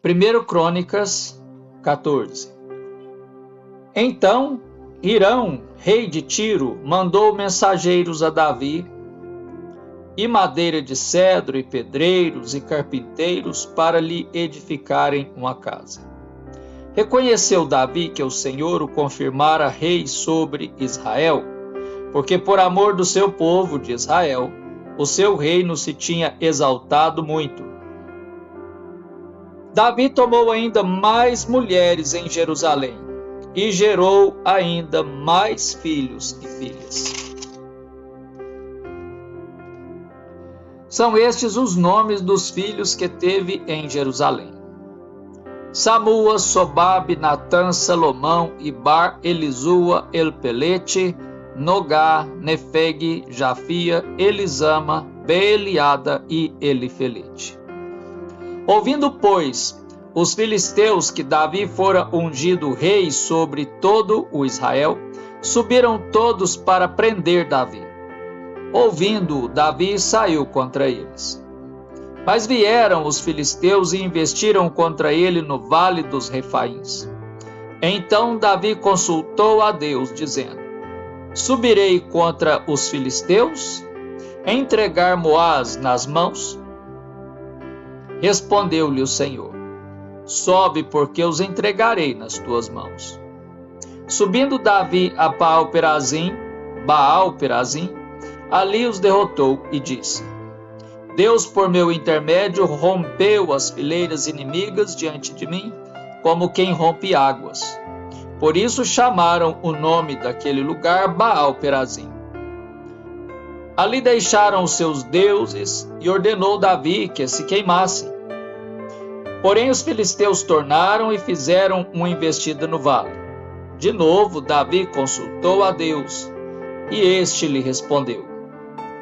1 Crônicas 14. Então Hirão, rei de Tiro, mandou mensageiros a Davi, e madeira de cedro, e pedreiros, e carpinteiros, para lhe edificarem uma casa. Reconheceu Davi que o Senhor o confirmara rei sobre Israel, porque por amor do seu povo de Israel, o seu reino se tinha exaltado muito. Davi tomou ainda mais mulheres em Jerusalém, e gerou ainda mais filhos e filhas. São estes os nomes dos filhos que teve em Jerusalém: Samua, Sobabe, Natã, Salomão, Ibar, Elisua, Elpelete, Nogá, Nefeg, Jafia, Elisama, Beeliada e Elifelete. Ouvindo, pois, os filisteus que Davi fora ungido rei sobre todo o Israel, subiram todos para prender Davi. Ouvindo, Davi saiu contra eles. Mas vieram os filisteus e investiram contra ele no vale dos Refaíns. Então Davi consultou a Deus, dizendo: Subirei contra os filisteus? Entregar-mo-ás nas mãos? Respondeu-lhe o Senhor: Sobe, porque os entregarei nas tuas mãos. Subindo Davi a Baal-Perazim, ali os derrotou e disse: Deus, por meu intermédio, rompeu as fileiras inimigas diante de mim, como quem rompe águas. Por isso chamaram o nome daquele lugar Baal-Perazim. Ali deixaram os seus deuses e ordenou Davi que se queimassem. Porém os filisteus tornaram e fizeram uma investida no vale. De novo Davi consultou a Deus, e este lhe respondeu: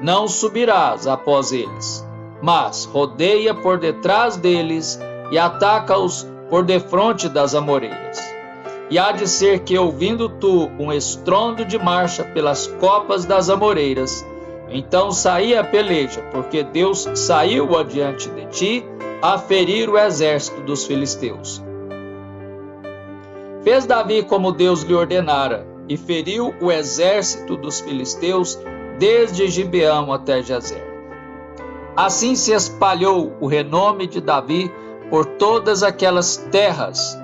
Não subirás após eles, mas rodeia por detrás deles e ataca-os por defronte das amoreiras. E há de ser que, ouvindo tu um estrondo de marcha pelas copas das amoreiras, então saí a peleja, porque Deus saiu adiante de ti a ferir o exército dos filisteus. Fez Davi como Deus lhe ordenara, e feriu o exército dos filisteus desde Gibeão até Jazer. Assim se espalhou o renome de Davi por todas aquelas terras,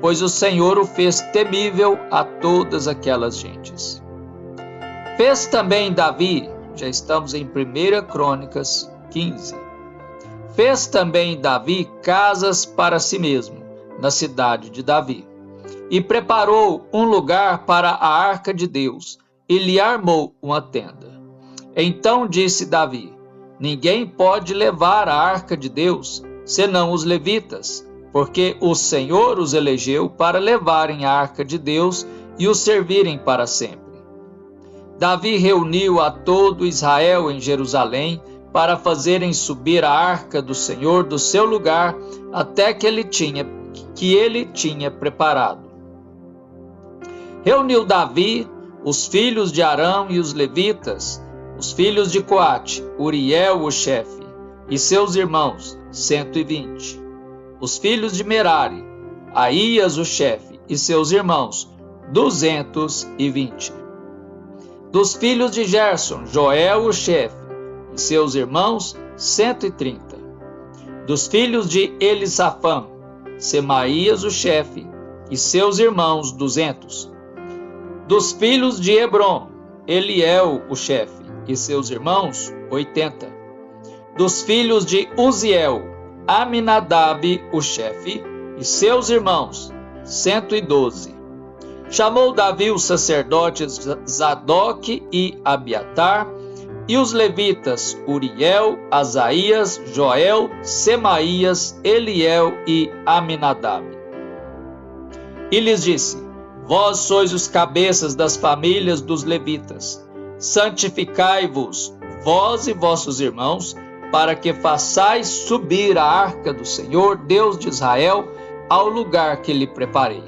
pois o Senhor o fez temível a todas aquelas gentes. Fez também Davi, já estamos em 1 Crônicas 15, fez também Davi casas para si mesmo, na cidade de Davi, e preparou um lugar para a arca de Deus, e lhe armou uma tenda. Então disse Davi: Ninguém pode levar a arca de Deus, senão os levitas, porque o Senhor os elegeu para levarem a arca de Deus e o servirem para sempre. Davi reuniu a todo Israel em Jerusalém para fazerem subir a arca do Senhor do seu lugar até que ele tinha preparado. Reuniu Davi os filhos de Arão e os levitas, os filhos de Coate, Uriel o chefe, e seus irmãos, 120. Os filhos de Merari, Aías o chefe, e seus irmãos, 220. Dos filhos de Gerson, Joel o chefe, e seus irmãos, 130. Dos filhos de Elisafã, Semaías o chefe, e seus irmãos, 200. Dos filhos de Hebron, Eliel o chefe, e seus irmãos, 80. Dos filhos de Uziel, Aminadab o chefe, e seus irmãos, 112. Chamou Davi os sacerdotes Zadok e Abiatar, e os levitas Uriel, Asaías, Joel, Semaías, Eliel e Aminadab. E lhes disse: Vós sois os cabeças das famílias dos levitas. Santificai-vos, vós e vossos irmãos, para que façais subir a arca do Senhor, Deus de Israel, ao lugar que lhe preparei.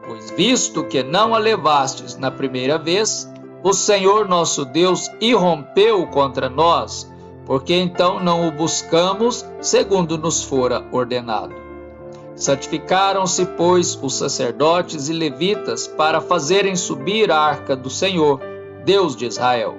Pois visto que não a levastes na primeira vez, o Senhor nosso Deus irrompeu contra nós, porque então não o buscamos segundo nos fora ordenado. Santificaram-se, pois, os sacerdotes e levitas para fazerem subir a arca do Senhor, Deus de Israel.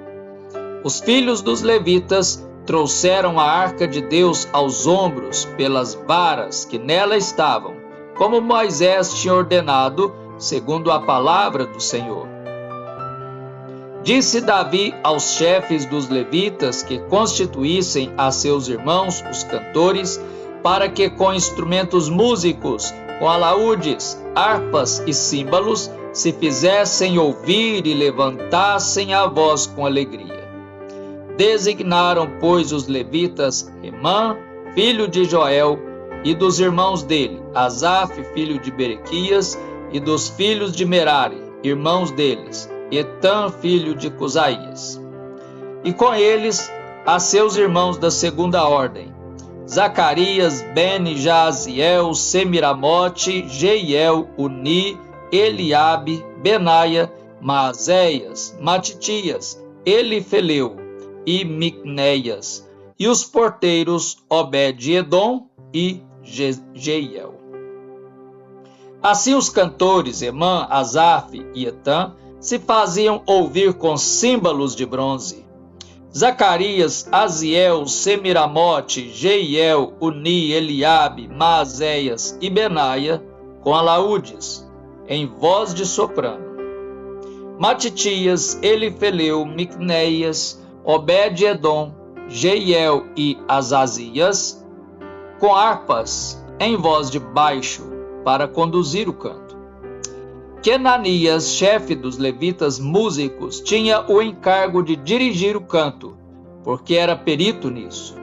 Os filhos dos levitas trouxeram a arca de Deus aos ombros pelas varas que nela estavam, como Moisés tinha ordenado, segundo a palavra do Senhor. Disse Davi aos chefes dos levitas que constituíssem a seus irmãos, os cantores, para que com instrumentos músicos, com alaúdes, harpas e símbolos, se fizessem ouvir e levantassem a voz com alegria. Designaram, pois, os levitas Emã, filho de Joel, e dos irmãos dele, Asaf, filho de Berequias, e dos filhos de Merari, irmãos deles, Etã, filho de Cusaías. E com eles, a seus irmãos da segunda ordem, Zacarias, Beni, Jaziel, Semiramote, Jeiel, Uni, Eliabe, Benaia, Maazéias, Matitias, Elifeleu e Micnéias, e os porteiros Obed-edom e Jeiel. Assim os cantores Emã, Asaf e Etã se faziam ouvir com símbolos de bronze. Zacarias, Aziel, Semiramote, Jeiel, Uni, Eliabe, Maazéias e Benaia, com alaúdes, em voz de soprano. Matitias, Elifeleu, Micnéias, Obed-edom, Jeiel e Azazias, com harpas, em voz de baixo, para conduzir o canto. Kenanias, chefe dos levitas músicos, tinha o encargo de dirigir o canto, porque era perito nisso.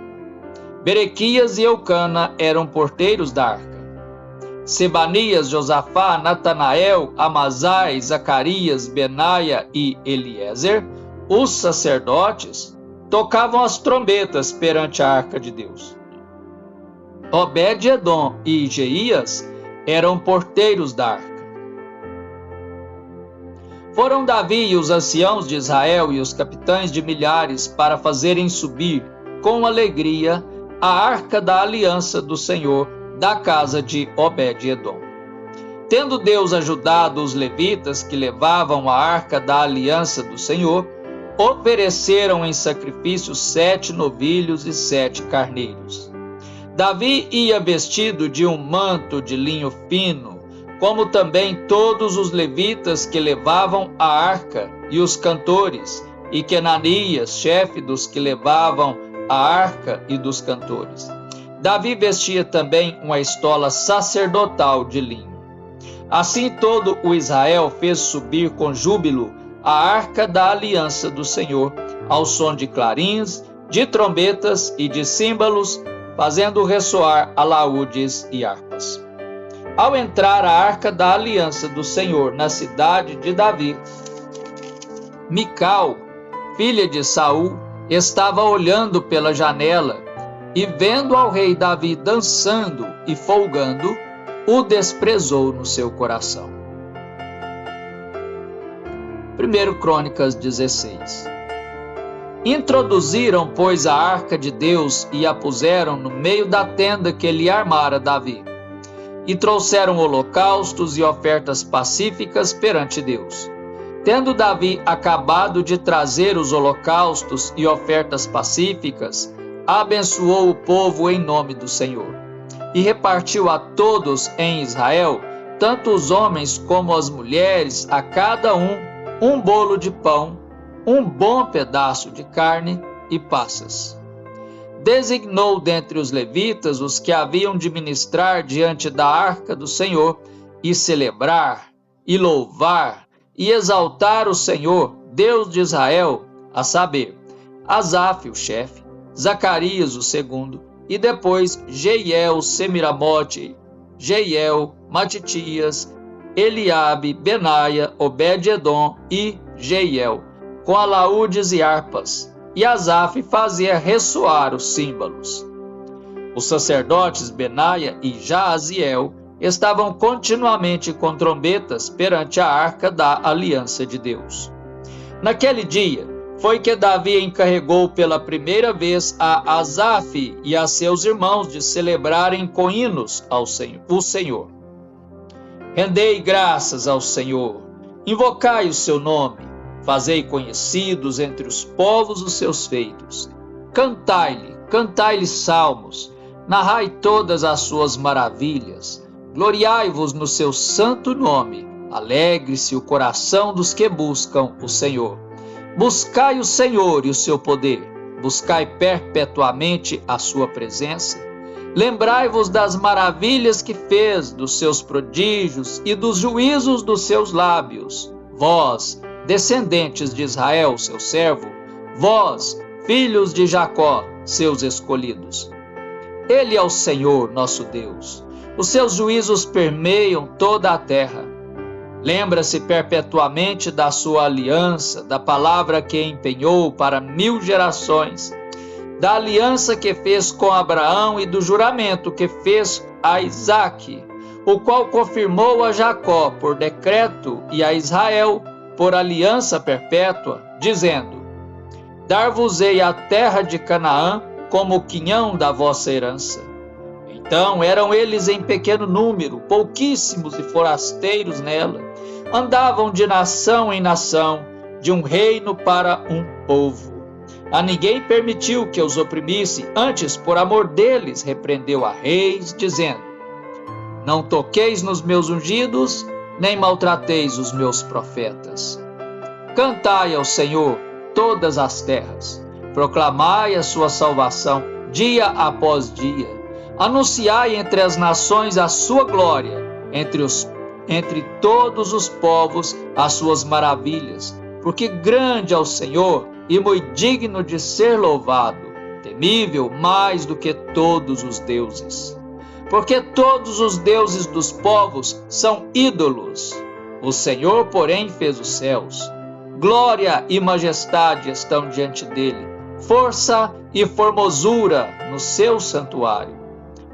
Berequias e Eucana eram porteiros da arca. Sebanias, Josafá, Natanael, Amazai, Zacarias, Benaia e Eliezer, os sacerdotes, tocavam as trombetas perante a arca de Deus. Obed-edom e Jeías eram porteiros da arca. Foram Davi e os anciãos de Israel e os capitães de milhares para fazerem subir, com alegria, a arca da aliança do Senhor da casa de Obed-edom. Tendo Deus ajudado os levitas que levavam a arca da aliança do Senhor, ofereceram em sacrifício 7 novilhos e 7 carneiros. Davi ia vestido de um manto de linho fino, como também todos os levitas que levavam a arca e os cantores, e Kenanias, chefe dos que levavam a arca e dos cantores. Davi vestia também uma estola sacerdotal de linho. Assim todo o Israel fez subir com júbilo a arca da aliança do Senhor, ao som de clarins, de trombetas e de símbolos, fazendo ressoar alaúdes e harpas. Ao entrar a arca da aliança do Senhor na cidade de Davi, Mical, filha de Saul, estava olhando pela janela e, vendo ao rei Davi dançando e folgando, o desprezou no seu coração. 1 Crônicas 16. Introduziram, pois, a arca de Deus e a puseram no meio da tenda que lhe armara Davi. E trouxeram holocaustos e ofertas pacíficas perante Deus. Tendo Davi acabado de trazer os holocaustos e ofertas pacíficas, abençoou o povo em nome do Senhor. E repartiu a todos em Israel, tanto os homens como as mulheres, a cada um bolo de pão, um bom pedaço de carne e passas. Designou dentre os levitas os que haviam de ministrar diante da arca do Senhor e celebrar, e louvar, e exaltar o Senhor, Deus de Israel, a saber, Asaf, o chefe, Zacarias, o segundo, e depois Jeiel, Semiramote, Jeiel, Matitias, Eliabe, Benaia, Obed-edom e Jeiel, com alaúdes e harpas, e Asaf fazia ressoar os símbolos. Os sacerdotes Benaia e Jaziel estavam continuamente com trombetas perante a arca da aliança de Deus. Naquele dia, foi que Davi encarregou pela primeira vez a Asaf e a seus irmãos de celebrarem com hinos ao Senhor. Rendei graças ao Senhor, invocai o seu nome, fazei conhecidos entre os povos os seus feitos. Cantai-lhe salmos, narrai todas as suas maravilhas, gloriai-vos no seu santo nome, alegre-se o coração dos que buscam o Senhor. Buscai o Senhor e o seu poder, buscai perpetuamente a sua presença. Lembrai-vos das maravilhas que fez, dos seus prodígios e dos juízos dos seus lábios. Vós, descendentes de Israel, seu servo, vós, filhos de Jacó, seus escolhidos. Ele é o Senhor, nosso Deus. Os seus juízos permeiam toda a terra. Lembra-se perpetuamente da sua aliança, da palavra que empenhou para 1000 gerações, da aliança que fez com Abraão e do juramento que fez a Isaque, o qual confirmou a Jacó por decreto e a Israel por aliança perpétua, dizendo: Dar-vos-ei a terra de Canaã como o quinhão da vossa herança. Então eram eles em pequeno número, pouquíssimos e forasteiros nela. Andavam de nação em nação, de um reino para um povo. A ninguém permitiu que os oprimisse, antes, por amor deles, repreendeu a reis, dizendo: Não toqueis nos meus ungidos, nem maltrateis os meus profetas. Cantai ao Senhor todas as terras, proclamai a sua salvação dia após dia. Anunciai entre as nações a sua glória, entre todos os povos as suas maravilhas, porque grande é o Senhor e muito digno de ser louvado, temível mais do que todos os deuses. Porque todos os deuses dos povos são ídolos, o Senhor, porém, fez os céus. Glória e majestade estão diante dele, força e formosura no seu santuário.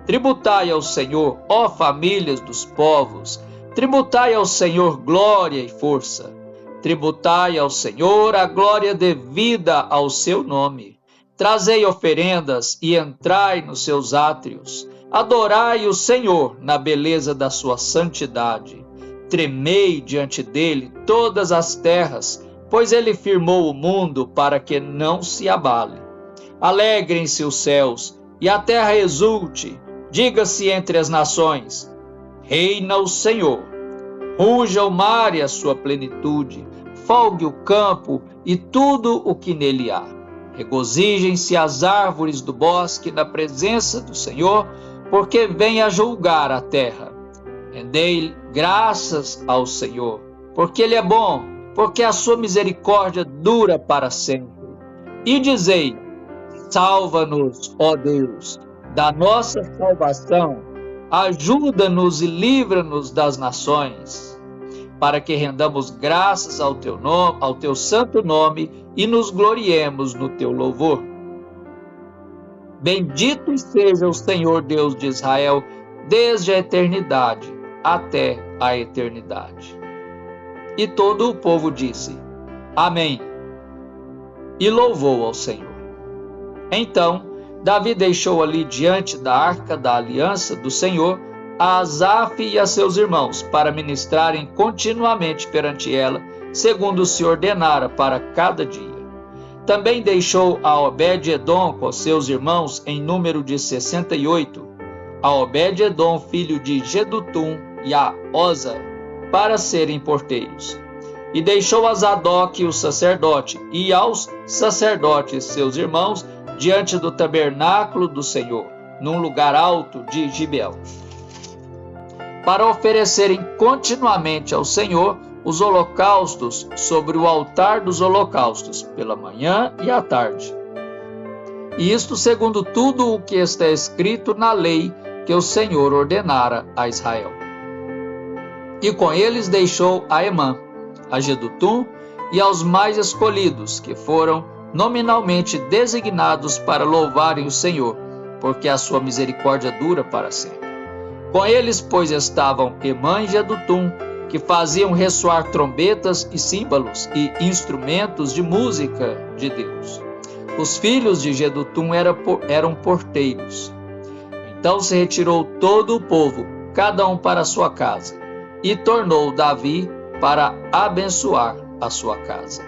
Tributai ao Senhor, ó famílias dos povos, tributai ao Senhor glória e força. Tributai ao Senhor a glória devida ao seu nome. Trazei oferendas e entrai nos seus átrios. Adorai o Senhor na beleza da sua santidade. Tremei diante dele todas as terras, pois ele firmou o mundo para que não se abale. Alegrem-se os céus e a terra exulte. Diga-se entre as nações: reina o Senhor. Ruja o mar e a sua plenitude, folgue o campo e tudo o que nele há. Regozijem-se as árvores do bosque na presença do Senhor, porque vem a julgar a terra. Rendei graças ao Senhor, porque ele é bom, porque a sua misericórdia dura para sempre. E dizei: salva-nos, ó Deus, da nossa salvação, ajuda-nos e livra-nos das nações, para que rendamos graças ao teu nome, ao teu santo nome, e nos gloriemos no teu louvor. Bendito seja o Senhor Deus de Israel, desde a eternidade até a eternidade. E todo o povo disse: Amém, e louvou ao Senhor. Então Davi deixou ali diante da arca da aliança do Senhor a Asaf e a seus irmãos, para ministrarem continuamente perante ela, segundo se ordenara para cada dia. Também deixou a Obed-edom com seus irmãos em número de 68, a Obed-edom, filho de Jedutum, e a Oza, para serem porteiros. E deixou a Zadok, o sacerdote, e aos sacerdotes, seus irmãos, diante do tabernáculo do Senhor, num lugar alto de Gibeão, para oferecerem continuamente ao Senhor os holocaustos sobre o altar dos holocaustos, pela manhã e à tarde. E isto segundo tudo o que está escrito na lei que o Senhor ordenara a Israel. E com eles deixou a Emã, a Jedutum e aos mais escolhidos, que foram nominalmente designados para louvarem o Senhor, porque a sua misericórdia dura para sempre. Com eles, pois, estavam Emã e Jedutum, que faziam ressoar trombetas e símbolos e instrumentos de música de Deus. Os filhos de Jedutum eram porteiros. Então se retirou todo o povo, cada um para a sua casa, e tornou Davi para abençoar a sua casa.